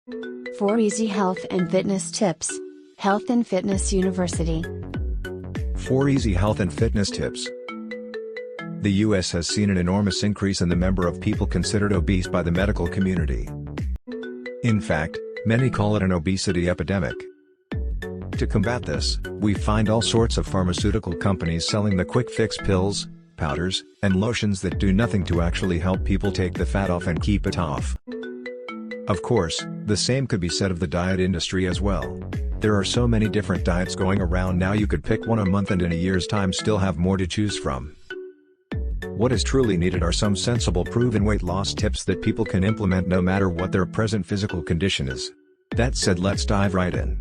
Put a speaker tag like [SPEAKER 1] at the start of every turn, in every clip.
[SPEAKER 1] 4 Easy Health and Fitness Tips. Health and Fitness University.
[SPEAKER 2] 4 Easy Health and Fitness Tips. The US has seen an enormous increase in the number of people considered obese by the medical community. In fact, many call it an obesity epidemic. To combat this, we find all sorts of pharmaceutical companies selling the quick fix pills, powders, and lotions that do nothing to actually help people take the fat off and keep it off. Of course, the same could be said of the diet industry as well. There are so many different diets going around now, you could pick one a month and in a year's time still have more to choose from. What is truly needed are some sensible proven weight loss tips that people can implement no matter what their present physical condition is. That said, let's dive right in.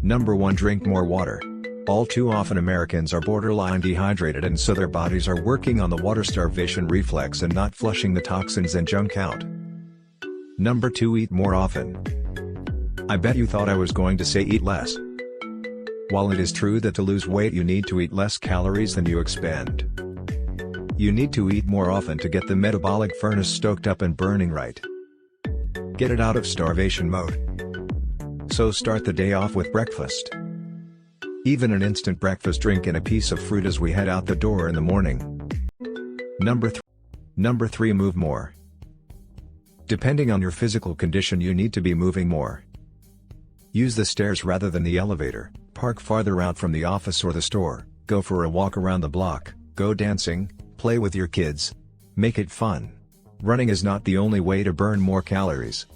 [SPEAKER 2] Number 1. Drink more water. All too often Americans are borderline dehydrated, and so their bodies are working on the water starvation reflex and not flushing the toxins and junk out. Number 2. Eat more often. I bet you thought I was going to say eat less. While it is true that to lose weight you need to eat less calories than you expend, you need to eat more often to get the metabolic furnace stoked up and burning right. Get it out of starvation mode. So start the day off with breakfast. Even an instant breakfast drink and a piece of fruit as we head out the door in the morning. Number 3. Move more. Depending on your physical condition, you need to be moving more. Use the stairs rather than the elevator, park farther out from the office or the store, go for a walk around the block, go dancing, play with your kids. Make it fun. Running is not the only way to burn more calories.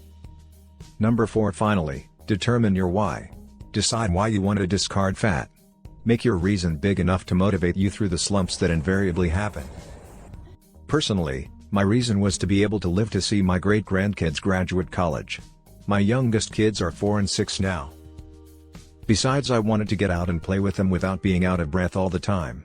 [SPEAKER 2] Number 4. Finally, determine your why. Decide why you want to discard fat. Make your reason big enough to motivate you through the slumps that invariably happen. Personally, my reason was to be able to live to see my great-grandkids graduate college. My youngest kids are 4 and 6 now. Besides, I wanted to get out and play with them without being out of breath all the time.